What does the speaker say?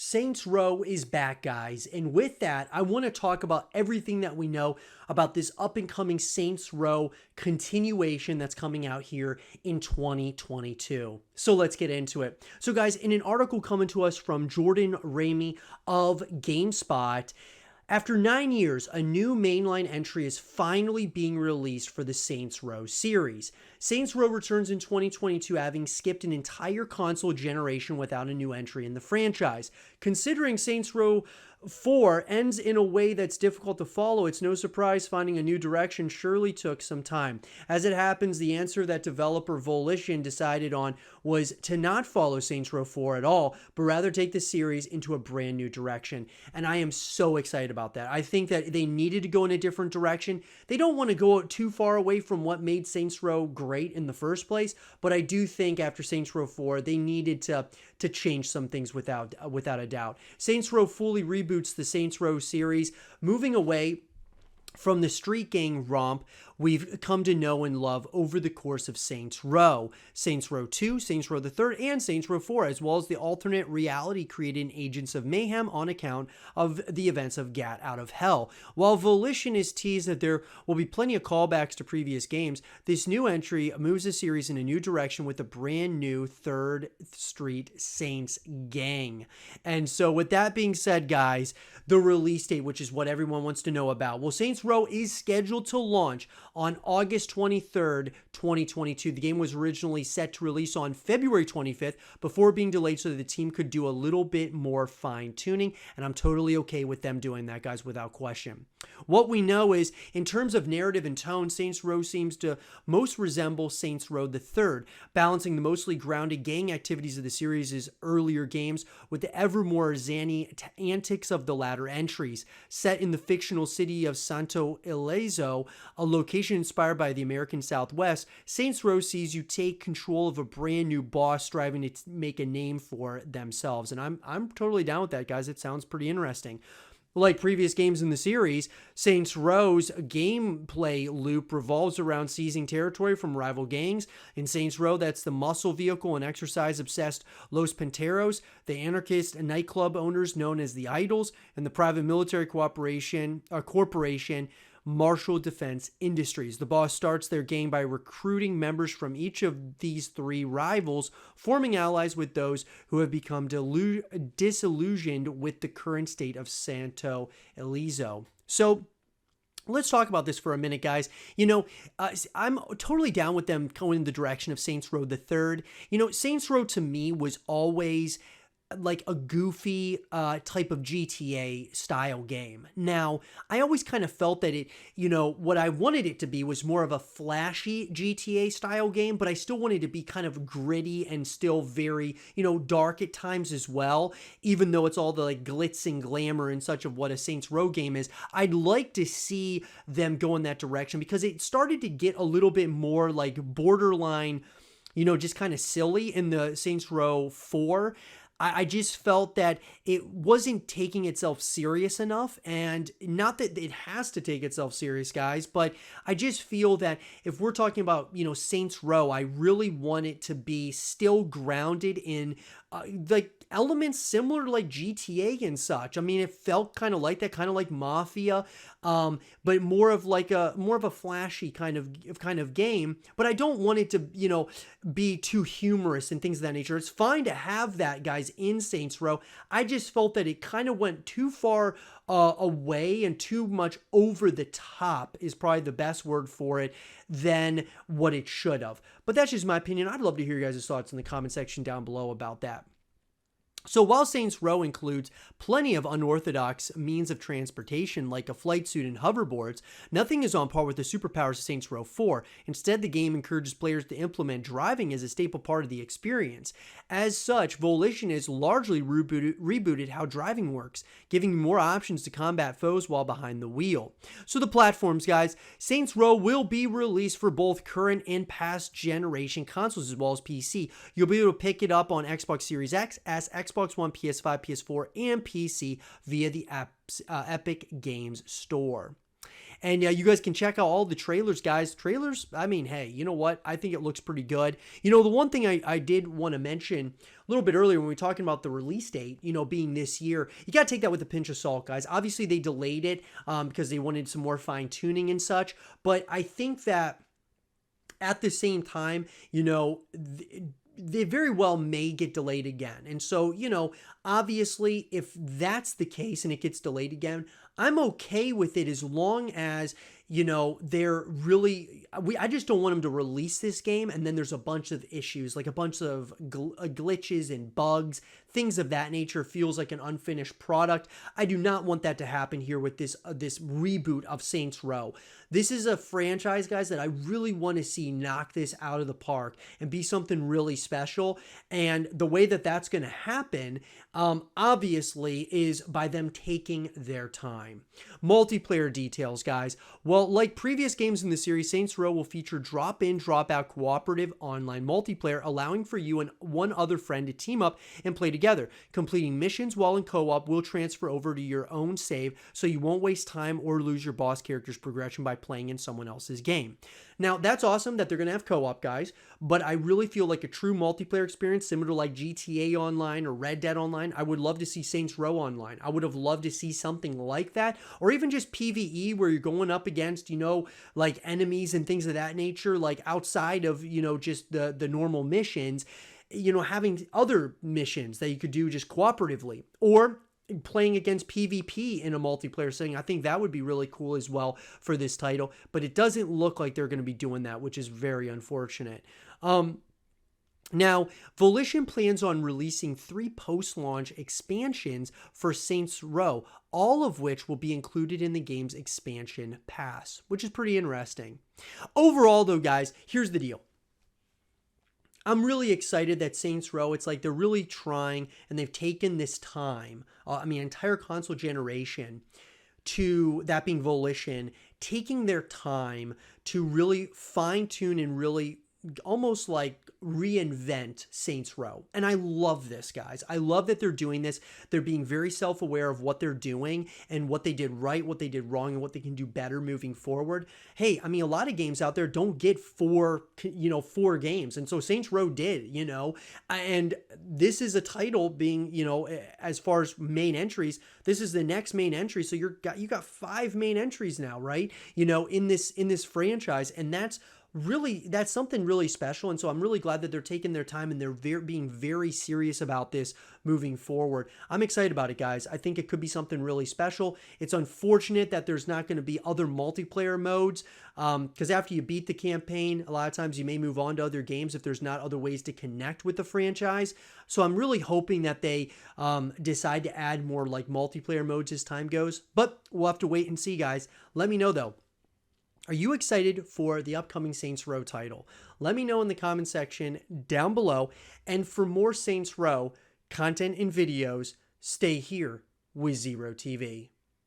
Saints Row is back, guys. And with that, I want to talk about everything that we know about this up and coming Saints Row continuation that's coming out here in 2022. So let's get into it. So, guys, in an article coming to us from Jordan Ramey of GameSpot, after 9 years, a new mainline entry is finally being released for the Saints Row series. Saints Row returns in 2022, having skipped an entire console generation without a new entry in the franchise. Considering Saints Row 4 ends in a way that's difficult to follow, it's no surprise finding a new direction surely took some time. As it happens, the answer that developer Volition decided on was to not follow Saints Row 4 at all, but rather take the series into a brand new direction. And I am so excited about that. I think that they needed to go in a different direction. They don't want to go too far away from what made Saints Row great in the first place, but I do think after Saints Row 4, they needed to change some things without a doubt. Saints Row fully reboots the Saints Row series, moving away from the street gang romp we've come to know and love over the course of Saints Row. Saints Row 2, Saints Row the Third, and Saints Row 4, as well as the alternate reality created in Agents of Mayhem on account of the events of Gat Out of Hell. While Volition is teased that there will be plenty of callbacks to previous games, this new entry moves the series in a new direction with a brand new 3rd Street Saints gang. And so with that being said, guys, the release date, which is what everyone wants to know about. Well, Saints Row is scheduled to launch on August 23rd, 2022. The game was originally set to release on February 25th before being delayed so that the team could do a little bit more fine-tuning, and I'm totally okay with them doing that, guys, without question. What we know is, in terms of narrative and tone, Saints Row seems to most resemble Saints Row the Third, balancing the mostly grounded gang activities of the series' earlier games with the ever more zany antics of the latter entries. Set in the fictional city of Santo Ileso, a location inspired by the American Southwest, Saints Row sees you take control of a brand new boss striving to make a name for themselves. And I'm totally down with that, guys. It sounds pretty interesting. Like previous games in the series, Saints Row's gameplay loop revolves around seizing territory from rival gangs. In Saints Row, that's the muscle vehicle and exercise-obsessed Los Panteros, the anarchist nightclub owners known as the Idols, and the private military corporation Marshall Defense Industries. The boss starts their game by recruiting members from each of these three rivals, forming allies with those who have become disillusioned with the current state of Santo Ileso. So, let's talk about this for a minute, guys. I'm totally down with them going in the direction of Saints Row the Third. Saints Row to me was always like a goofy type of GTA style game. Now, I always kind of felt that what I wanted it to be was more of a flashy GTA style game, but I still wanted it to be kind of gritty and still very, dark at times as well, even though it's all the like glitz and glamour and such of what a Saints Row game is. I'd like to see them go in that direction because it started to get a little bit more like borderline, just kind of silly in the Saints Row 4. I just felt that it wasn't taking itself serious enough, and not that it has to take itself serious, guys, but I just feel that if we're talking about, Saints Row, I really want it to be still grounded in like elements similar to like GTA and such. I mean, it felt kind of like that, kind of like Mafia, but more of a flashy kind of game. But I don't want it to, be too humorous and things of that nature. It's fine to have that, guys, in Saints Row. I just felt that it kind of went too far away and too much over the top is probably the best word for it than what it should have. But that's just my opinion. I'd love to hear your guys' thoughts in the comment section down below about that. So while Saints Row includes plenty of unorthodox means of transportation like a flight suit and hoverboards, nothing is on par with the superpowers of Saints Row 4. Instead, the game encourages players to implement driving as a staple part of the experience. As such, Volition has largely rebooted how driving works, giving you more options to combat foes while behind the wheel. So the platforms, guys, Saints Row will be released for both current and past generation consoles as well as PC. You'll be able to pick it up on Xbox Series X, as Xbox One, PS5, PS4, and PC via the Epic Games Store. And you guys can check out all the trailers, guys. Trailers, I mean, hey, you know what? I think it looks pretty good. You know, the one thing I did want to mention a little bit earlier when we were talking about the release date, you know, being this year, you got to take that with a pinch of salt, guys. Obviously, they delayed it because they wanted some more fine tuning and such. But I think that at the same time, you know, they very well may get delayed again. And so, you know, obviously, if that's the case and it gets delayed again, I'm okay with it as long as, you know, they're really, I just don't want them to release this game and then there's a bunch of issues, like a bunch of glitches and bugs, things of that nature. Feels like an unfinished product. I do not want that to happen here with this reboot of Saints Row. This is a franchise, guys, that I really want to see knock this out of the park and be something really special. And the way that that's going to happen, obviously, is by them taking their time. Multiplayer details, guys. Well, like previous games in the series, Saints Row will feature drop-in, drop-out cooperative online multiplayer, allowing for you and one other friend to team up and play together. Completing missions while in co-op will transfer over to your own save, so you won't waste time or lose your boss character's progression by playing in someone else's game. Now, that's awesome that they're going to have co-op, guys, but I really feel like a true multiplayer experience, similar to like GTA Online or Red Dead Online, I would love to see Saints Row Online. I would have loved to see something like that, or even just PvE where you're going up against, you know, like enemies and things of that nature, like outside of, you know, just the normal missions, you know, having other missions that you could do just cooperatively, or playing against PvP in a multiplayer setting. I think that would be really cool as well for this title, but it doesn't look like they're going to be doing that, which is very unfortunate. Now, Volition plans on releasing 3 post-launch expansions for Saints Row, all of which will be included in the game's expansion pass, which is pretty interesting. Overall, though, guys, here's the deal. I'm really excited that Saints Row, it's like they're really trying and they've taken this time, entire console generation, to that being Volition, taking their time to really fine tune and really almost like reinvent Saints Row. And I love this, guys. I love that they're doing this. They're being very self-aware of what they're doing and what they did right, what they did wrong, and what they can do better moving forward. Hey, I mean, a lot of games out there don't get 4 games. And so Saints Row did, you know, and this is a title being, you know, as far as main entries, this is the next main entry. So you got 5 main entries now, right? You know, in this franchise. And that's something really special. And so I'm really glad that they're taking their time and they're being very serious about this moving forward. I'm excited about it, guys. I think it could be something really special. It's unfortunate that there's not going to be other multiplayer modes, because after you beat the campaign, a lot of times you may move on to other games if there's not other ways to connect with the franchise. So I'm really hoping that they decide to add more like multiplayer modes as time goes, but we'll have to wait and see, guys. Let me know though. Are you excited for the upcoming Saints Row title? Let me know in the comment section down below. And for more Saints Row content and videos, stay here with Zero TV.